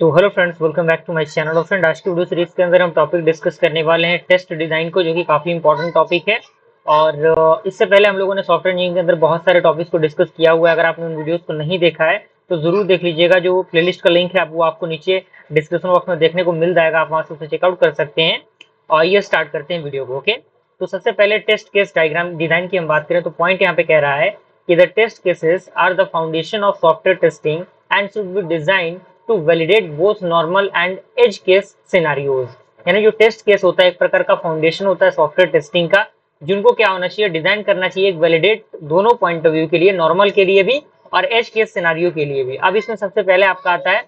तो hello friends, welcome back to my channel. और friend, आज की वीडियो सीरीज के अंदर हम टॉपिक डिस्कस करने वाले हैं टेस्ट डिजाइन को, जो कि काफी इंपॉर्टेंट टॉपिक है। और इससे पहले हम लोगों ने सॉफ्टवेयर इंजीनियरिंग के अंदर बहुत सारे टॉपिक्स को डिस्कस किया हुआ है। अगर आपने उन वीडियोस को नहीं देखा है तो जरूर देख लीजिएगा। जो प्लेलिस्ट का लिंक है वो आपको नीचे डिस्क्रिप्शन बॉक्स में देखने को मिल जाएगा, आप वहां से उसे चेकआउट कर सकते हैं। और ये स्टार्ट करते हैं वीडियो को। ओके, तो सबसे पहले टेस्ट केस डायग्राम डिजाइन की हम बात करें तो पॉइंट यहाँ पे कह रहा है कि the test cases are the foundation of software testing and should be design to validate both normal and edge case scenarios. यानी जो टेस्ट केस होता है एक प्रकार का फाउंडेशन होता है सॉफ्टवेयर टेस्टिंग का, जिनको क्या होना चाहिए, डिजाइन करना चाहिए एक वैलिडेट दोनों पॉइंट ऑफ व्यू के लिए, नॉर्मल के लिए भी और एज केस सिनारियो के लिए भी। अब इसमें सबसे पहले आपका आता है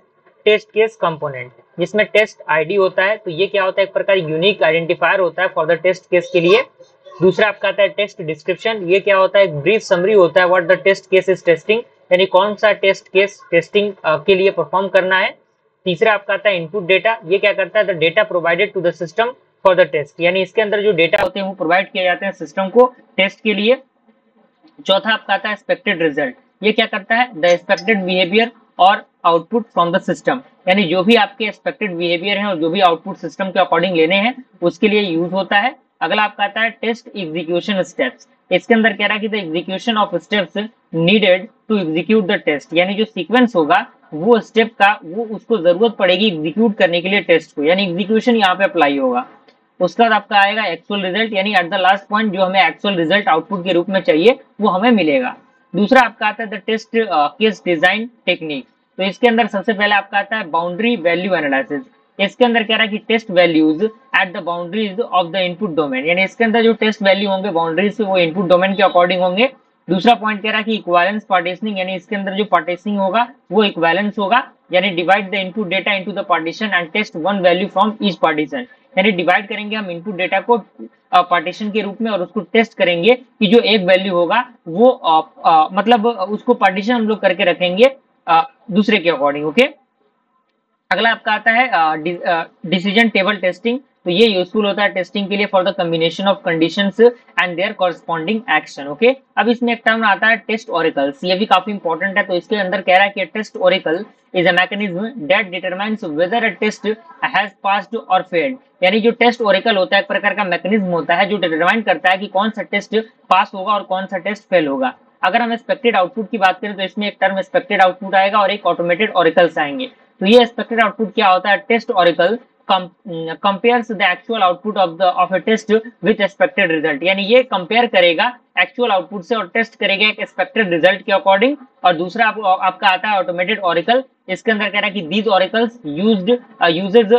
टेस्ट केस कंपोनेंट, जिसमें टेस्ट आईडी होता है। तो ये क्या होता है, एक प्रकार यूनिक आइडेंटिफायर होता है फॉर द टेस्ट केस के लिए। दूसरा आपका आता है टेस्ट डिस्क्रिप्शन, ये क्या होता है, एक ब्रीफ समरी होता है what the test case is testing, यानी कौन सा टेस्ट केस टेस्टिंग के लिए परफॉर्म करना है। तीसरा आपका आता है इनपुट डेटा, ये क्या करता है, the data provided to the system for the test, यानी इसके अंदर जो डेटा होते हैं वो प्रोवाइड किए जाते हैं सिस्टम को टेस्ट के लिए। चौथा आपका आता है एक्सपेक्टेड रिजल्ट, ये क्या करता है, द एक्सपेक्टेड बिहेवियर और आउटपुट फ्रॉम द सिस्टम, यानी जो भी आपके एक्सपेक्टेड बिहेवियर है और जो भी आउटपुट सिस्टम के अकॉर्डिंग लेने हैं उसके लिए यूज होता है। अगला आपका आता है टेस्ट एग्जीक्यूशन स्टेप्स, इसके अंदर कह रहा है कि the execution of steps needed to execute the test, यानी जो सीक्वेंस होगा वो स्टेप का वो उसको जरूरत पड़ेगी एग्जीक्यूट करने के लिए टेस्ट को, यानी एग्जीक्यूशन यहाँ पे अप्लाई होगा। उसके बाद आपका आएगा एक्चुअल रिजल्ट, यानी एट द लास्ट पॉइंट जो हमें एक्चुअल रिजल्ट आउटपुट के रूप में चाहिए वो हमें मिलेगा। दूसरा आपका आता है the test case design technique, तो इसके अंदर सबसे पहले आपका आता है बाउंड्री वैल्यू एनालिसिस। इसके अंदर कह रहा है कि test values at the boundaries of the input domain, यानी इसके अंदर जो टेस्ट वैल्यू होंगे बाउंड्रीज वो इनपुट डोमेन के अकॉर्डिंग होंगे। दूसरा पॉइंट कह रहा है कि इक्वालेंस पार्टीशनिंग, यानी इसके अंदर जो पार्टीशनिंग होगा वो इक्वालेंस होगा, यानी divide the input data into the partition and test one value from each partition, यानी डिवाइड करेंगे हम इनपुट डेटा को पार्टीशन के रूप में और उसको टेस्ट करेंगे कि जो एक वैल्यू होगा वो मतलब उसको पार्टीशन हम लोग करके रखेंगे दूसरे के अकॉर्डिंग। ओके, अगला आपका आता है डिसीजन टेबल टेस्टिंग, तो ये यूजफुल होता है टेस्टिंग के लिए for the combination of conditions and there corresponding action. Okay, अब इसमें एक टर्म आता है टेस्ट ओरेकल्स, ये भी काफी इंपॉर्टेंट है। तो इसके अंदर कह रहा है कि test oracle is a mechanism that determines whether a test has passed or failed, यानी जो टेस्ट ओरेकल होता है एक प्रकार का मैकेनिज्म होता है जो डिटरमाइन करता है कि कौन सा टेस्ट पास होगा और कौन सा टेस्ट फेल होगा। अगर हम एक्सपेक्टेड आउटपुट की बात करें तो इसमें एक टर्म एक्सपेक्टेड आउटपुट आएगा और एक ऑटोमेटेड ओरेकल्स आएंगे। तो ये एक्सपेक्टेड आउटपुट क्या होता है, test oracle compares the actual output of a test with expected result, यानी ये कंपेयर करेगा एक्चुअल आउटपुट से और टेस्ट करेगा एक एक्सपेक्टेड रिजल्ट के अकॉर्डिंग। और दूसरा आपका आता है ऑटोमेटेड ओरेकल, इसके अंदर कह रहा है कि these oracles uses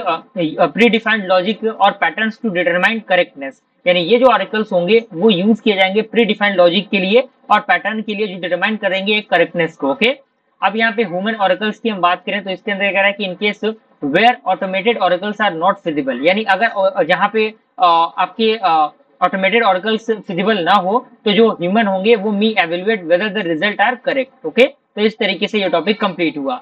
predefined logic or patterns to determine correctness, यानी ये जो ऑरिकल्स होंगे वो यूज किए जाएंगे प्री डिफाइंड लॉजिक के लिए और पैटर्न के लिए जो डिटरमाइन करेंगे एक करेक्टनेस को। ओके, अब यहाँ पे ह्यूमन ऑरिकल्स की हम बात करें तो इसके अंदर कह रहा है कि in case where automated oracles are not feasible, यानी अगर जहाँ पे आपके ऑटोमेटेड ऑरिकल्स फिजिबल ना हो तो जो ह्यूमन होंगे वो me evaluate whether the result are correct. Okay, तो इस तरीके से ये टॉपिक कंप्लीट हुआ।